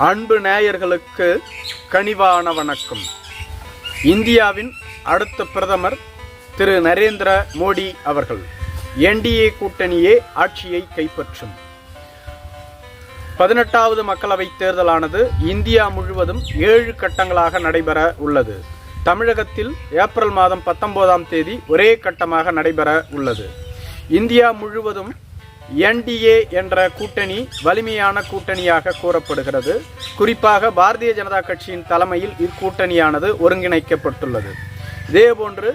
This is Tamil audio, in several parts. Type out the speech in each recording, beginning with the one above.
அன்பு நேயர்களுக்கு கனிவான வணக்கம். இந்தியாவின் அடுத்த பிரதமர் திரு நரேந்திர மோடி அவர்கள் என்டிஏ கூட்டணியே ஆட்சியை கைப்பற்றும். 18வது மக்களவைத் தேர்தலானது இந்தியா முழுவதும் 7 கட்டங்களாக நடைபெற உள்ளது. தமிழகத்தில் ஏப்ரல் மாதம் 19ஆம் தேதி ஒரே கட்டமாக நடைபெற உள்ளது. இந்தியா முழுவதும் என்டிஏ என்ற கூட்டணி வலிமையான கூட்டணியாக கூறப்படுகிறது. குறிப்பாக பாரதிய ஜனதா கட்சியின் தலைமையில் இக்கூட்டணியானது ஒருங்கிணைக்கப்பட்டுள்ளது. இதேபோன்று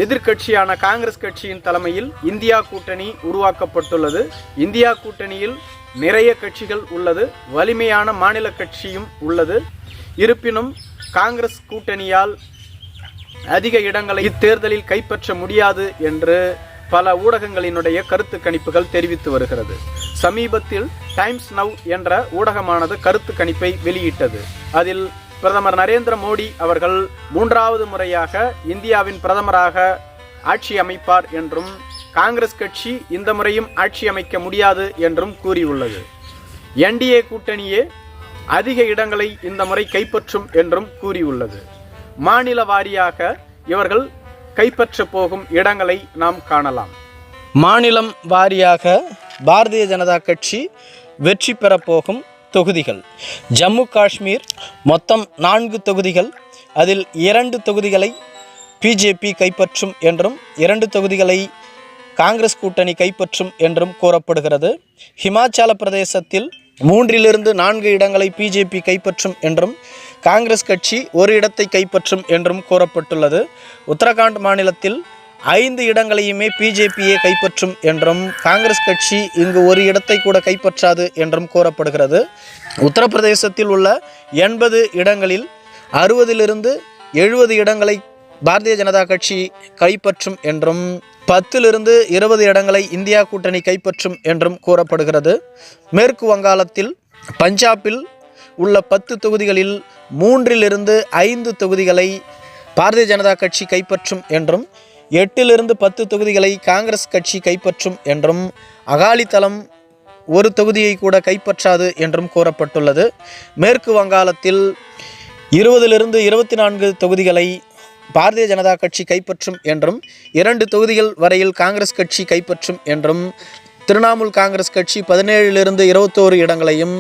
எதிர்க்கட்சியான காங்கிரஸ் கட்சியின் தலைமையில் இந்தியா கூட்டணி உருவாக்கப்பட்டுள்ளது. இந்தியா கூட்டணியில் நிறைய கட்சிகள் உள்ளது, வலிமையான மாநில கட்சியும் உள்ளது. இருப்பினும் காங்கிரஸ் கூட்டணியால் அதிக இடங்களை இத்தேர்தலில் கைப்பற்ற முடியாது என்று பல ஊடகங்களினுடைய கருத்து கணிப்புகள் தெரிவித்து வருகிறது. சமீபத்தில் டைம்ஸ் நவ் என்ற ஊடகமானது கருத்து கணிப்பை வெளியிட்டது. அதில் பிரதமர் நரேந்திர மோடி அவர்கள் 3வது முறையாக இந்தியாவின் பிரதமராக ஆட்சி அமைப்பார் என்றும் காங்கிரஸ் கட்சி இந்த முறையும் ஆட்சி அமைக்க முடியாது என்றும் கூறியுள்ளது. என்டிஏ கூட்டணியே அதிக இடங்களை இந்த முறை கைப்பற்றும் என்றும் கூறியுள்ளது. மாநில வாரியாக இவர்கள் கைப்பற்ற போகும் இடங்களை நாம் காணலாம். மாநிலம் வாரியாக பாரதிய ஜனதா கட்சி வெற்றி பெறப்போகும் தொகுதிகள்: ஜம்மு காஷ்மீர் மொத்தம் 4 தொகுதிகள். அதில் 2 தொகுதிகளை பிஜேபி கைப்பற்றும் என்றும் 2 தொகுதிகளை காங்கிரஸ் கூட்டணி கைப்பற்றும் என்றும் கூறப்படுகிறது. ஹிமாச்சல பிரதேசத்தில் 3லிருந்து 4 இடங்களை பிஜேபி கைப்பற்றும் என்றும் காங்கிரஸ் கட்சி 1 இடத்தை கைப்பற்றும் என்றும் கூறப்பட்டுள்ளது. உத்தரகாண்ட் மாநிலத்தில் 5 இடங்களையுமே பிஜேபியே கைப்பற்றும் என்றும் காங்கிரஸ் கட்சி இங்கு 1 இடத்தை கூட கைப்பற்றாது என்றும் கூறப்படுகிறது. உத்தரப்பிரதேசத்தில் உள்ள 80 இடங்களில் 60லிருந்து 70 இடங்களை பாரதிய ஜனதா கட்சி கைப்பற்றும் என்றும் 10லிருந்து 20 இடங்களை இந்தியா கூட்டணி கைப்பற்றும் என்றும் கூறப்படுகிறது. மேற்கு வங்காளத்தில் பஞ்சாபில் உள்ள 10 தொகுதிகளில் 3லிருந்து 5 தொகுதிகளை பாரதிய ஜனதா கட்சி கைப்பற்றும் என்றும் 8லிருந்து 10 தொகுதிகளை காங்கிரஸ் கட்சி கைப்பற்றும் என்றும் அகாலிதளம் 1 தொகுதியை கூட கைப்பற்றாது என்றும் கூறப்பட்டுள்ளது. மேற்கு வங்காளத்தில் 20லிருந்து 24 தொகுதிகளை பாரதிய ஜனதா கட்சி கைப்பற்றும் என்றும் 2 தொகுதிகள் வரையில் காங்கிரஸ் கட்சி கைப்பற்றும் என்றும் திரிணாமுல் காங்கிரஸ் கட்சி 17லிருந்து 21 இடங்களையும்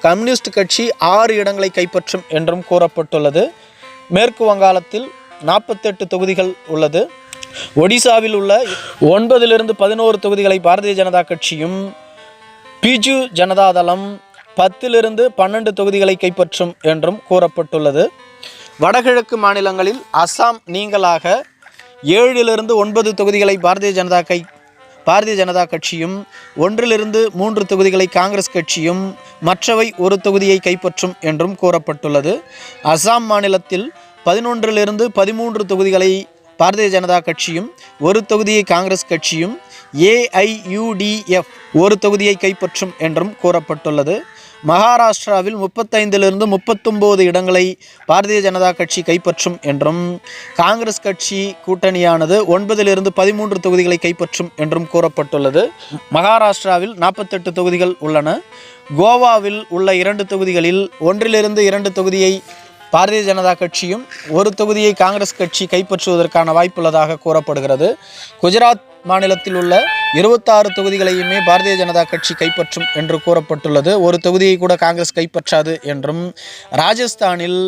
கம்யூனிஸ்ட் கட்சி 6 இடங்களை கைப்பற்றும் என்றும் கூறப்பட்டுள்ளது. மேற்கு வங்காளத்தில் 48 தொகுதிகள் உள்ளது. ஒடிசாவில் உள்ள 9லிருந்து 11 தொகுதிகளை பாரதிய ஜனதா கட்சியும் பிஜு ஜனதாதளம் 10லிருந்து 12 தொகுதிகளை கைப்பற்றும் என்றும் கூறப்பட்டுள்ளது. வடகிழக்கு மாநிலங்களில் அசாம் நீங்களாக 7லிருந்து 9 தொகுதிகளை பாரதிய ஜனதா கட்சியும் 1லிருந்து 3 தொகுதிகளை காங்கிரஸ் கட்சியும் மற்றவை 1 தொகுதியை கைப்பற்றும் என்றும் கூறப்பட்டுள்ளது. அசாம் மாநிலத்தில் 11லிருந்து 13 தொகுதிகளை பாரதிய ஜனதா கட்சியும் 1 தொகுதியை காங்கிரஸ் கட்சியும் ஏஐயுடிஎஃப் 1 தொகுதியை கைப்பற்றும் என்றும் கூறப்பட்டுள்ளது. மகாராஷ்டிராவில் 35லிருந்து 39 இடங்களை பாரதிய ஜனதா கட்சி கைப்பற்றும் என்றும் காங்கிரஸ் கட்சி கூட்டணியானது 9லிருந்து 13 தொகுதிகளை கைப்பற்றும் என்றும் கூறப்பட்டுள்ளது. மகாராஷ்டிராவில் 48 தொகுதிகள் உள்ளன. கோவாவில் உள்ள 2 தொகுதிகளில் 1லிருந்து 2 தொகுதியை பாரதிய ஜனதா கட்சியும் 1 தொகுதியை காங்கிரஸ் கட்சி கைப்பற்றுவதற்கான வாய்ப்புள்ளதாக கூறப்படுகிறது. குஜராத் மாநிலத்தில் உள்ள 26 தொகுதிகளையுமே பாரதிய ஜனதா கட்சி கைப்பற்றும் என்று கூறப்பட்டுள்ளது. 1 தொகுதியை கூட காங்கிரஸ் கைப்பற்றாது என்றும் ராஜஸ்தானில்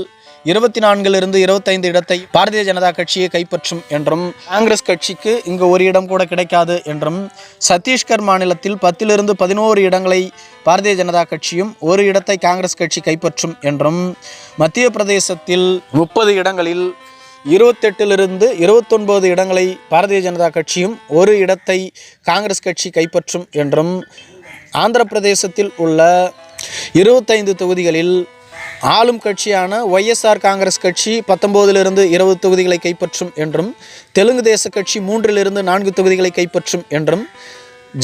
24லிருந்து 25 இடத்தை பாரதிய ஜனதா கட்சியை கைப்பற்றும் என்றும் காங்கிரஸ் கட்சிக்கு இங்கு 1 இடம் கூட கிடைக்காது என்றும் சத்தீஸ்கர் மாநிலத்தில் 10லிருந்து 11 இடங்களை பாரதிய ஜனதா கட்சியும் 1 இடத்தை காங்கிரஸ் கட்சி கைப்பற்றும் என்றும் மத்திய பிரதேசத்தில் 30 இடங்களில் 28லிருந்து 29 இடங்களை பாரதிய ஜனதா கட்சியும் 1 இடத்தை காங்கிரஸ் கட்சி கைப்பற்றும் என்றும் ஆந்திர பிரதேசத்தில் உள்ள 25 தொகுதிகளில் ஆளும் கட்சியான ஒய்எஸ்ஆர் காங்கிரஸ் கட்சி 19லிருந்து 20 தொகுதிகளை கைப்பற்றும் என்றும் தெலுங்கு தேச கட்சி 3லிருந்து 4 தொகுதிகளை கைப்பற்றும் என்றும்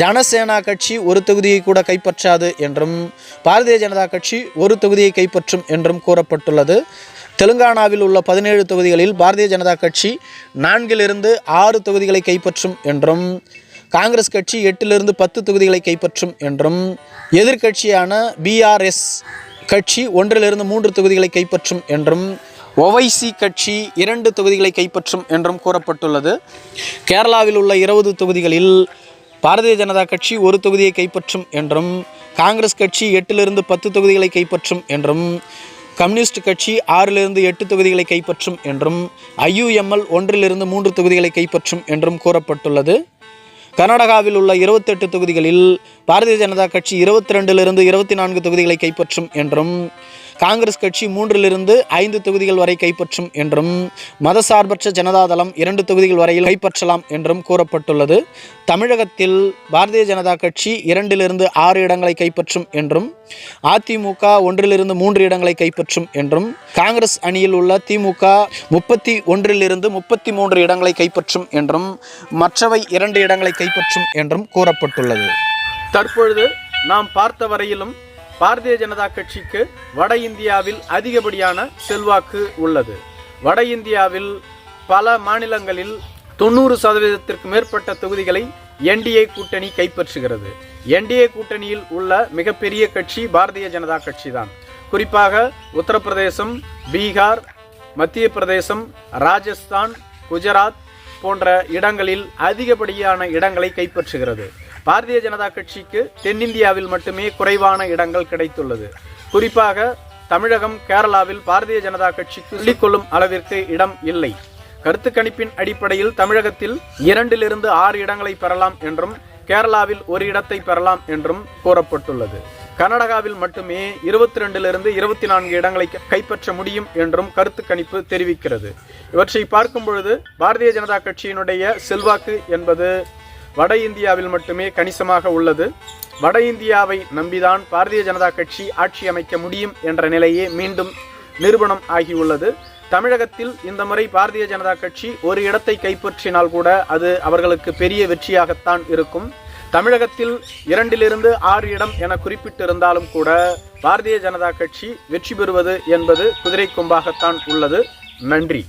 ஜனசேனா கட்சி 1 தொகுதியை கூட கைப்பற்றாது என்றும் பாரதிய ஜனதா கட்சி 1 தொகுதியை கைப்பற்றும் என்றும் கூறப்பட்டுள்ளது. தெலுங்கானாவில் உள்ள 17 தொகுதிகளில் பாரதிய ஜனதா கட்சி 4லிருந்து 6 தொகுதிகளை கைப்பற்றும் என்றும் காங்கிரஸ் கட்சி 8லிருந்து 10 தொகுதிகளை கைப்பற்றும் என்றும் எதிர்க்கட்சியான பிஆர்எஸ் கட்சி 1 3 தொகுதிகளை கைப்பற்றும் என்றும் ஒவைசி கட்சி 2 தொகுதிகளை கைப்பற்றும் என்றும் கூறப்பட்டுள்ளது. கேரளாவில் உள்ள 20 தொகுதிகளில் பாரதிய ஜனதா கட்சி 1 தொகுதியை கைப்பற்றும் என்றும் காங்கிரஸ் கட்சி 8 10 தொகுதிகளை கைப்பற்றும் என்றும் கம்யூனிஸ்ட் கட்சி 6 8 தொகுதிகளை கைப்பற்றும் என்றும் IUML 1 3 தொகுதிகளை கைப்பற்றும் என்றும் கூறப்பட்டுள்ளது. கர்நாடகாவில் உள்ள 28 தொகுதிகளில் பாரதிய ஜனதா கட்சி 22 24 தொகுதிகளை கைப்பற்றும் என்றும் காங்கிரஸ் கட்சி 3 5 தொகுதிகள் வரை கைப்பற்றும் என்றும் மதசார்பற்ற ஜனதாதளம் 2 தொகுதிகள் வரையில் கைப்பற்றலாம் என்றும் கூறப்பட்டுள்ளது. தமிழகத்தில் பாரதிய ஜனதா கட்சி 2 6 இடங்களை கைப்பற்றும் என்றும் அதிமுக 1 3 இடங்களை கைப்பற்றும் என்றும் காங்கிரஸ் அணியில் உள்ள திமுக 31 33 இடங்களை கைப்பற்றும் என்றும் மற்றவை 2 இடங்களை கைப்பற்றும் என்றும் கூறப்பட்டுள்ளது. தற்பொழுது நாம் பார்த்த வரையிலும் பாரதிய ஜனதா கட்சிக்கு வட இந்தியாவில் அதிகப்படியான செல்வாக்கு உள்ளது. வட இந்தியாவில் பல மாநிலங்களில் 90% மேற்பட்ட தொகுதிகளை NDA கூட்டணி கைப்பற்றுகிறது. NDA கூட்டணியில் உள்ள மிகப்பெரிய கட்சி பாரதிய ஜனதா கட்சி தான். குறிப்பாக உத்தரப்பிரதேசம், பீகார், மத்திய பிரதேசம், ராஜஸ்தான், குஜராத் போன்ற இடங்களில் அதிகப்படியான இடங்களை கைப்பற்றுகிறது. பாரதிய ஜனதா கட்சிக்கு தென்னிந்தியாவில் மட்டுமே குறைவான இடங்கள் கிடைத்துள்ளது. குறிப்பாக தமிழகம், கேரளாவில் பாரதிய ஜனதா கட்சிக்கு சொல்லிக்கொள்ளும் அளவிற்கு இடம் இல்லை. கருத்து கணிப்பின் அடிப்படையில் தமிழகத்தில் 2 6 இடங்களை பெறலாம் என்றும் கேரளாவில் 1 இடத்தை பெறலாம் என்றும் கூறப்பட்டுள்ளது. கர்நாடகாவில் மட்டுமே 22 24 இடங்களை கைப்பற்ற முடியும் என்றும் கருத்து கணிப்பு தெரிவிக்கிறது. இவற்றை பார்க்கும் பொழுது பாரதிய ஜனதா கட்சியினுடைய செல்வாக்கு என்பது வட இந்தியாவில் மட்டுமே கணிசமாக உள்ளது. வட இந்தியாவை நம்பிதான் பாரதிய ஜனதா கட்சி ஆட்சி அமைக்க முடியும் என்ற நிலையே மீண்டும் நிரூபணம் ஆகியுள்ளது. தமிழகத்தில் இந்த முறை பாரதிய ஜனதா கட்சி 1 இடத்தை கைப்பற்றினால் கூட அது அவர்களுக்கு பெரிய வெற்றியாகத்தான் இருக்கும். தமிழகத்தில் 2 6 இடம் என குறிப்பிட்டிருந்தாலும் கூட பாரதிய ஜனதா கட்சி வெற்றி பெறுவது என்பது குதிரை கொம்பாகத்தான் உள்ளது. நன்றி.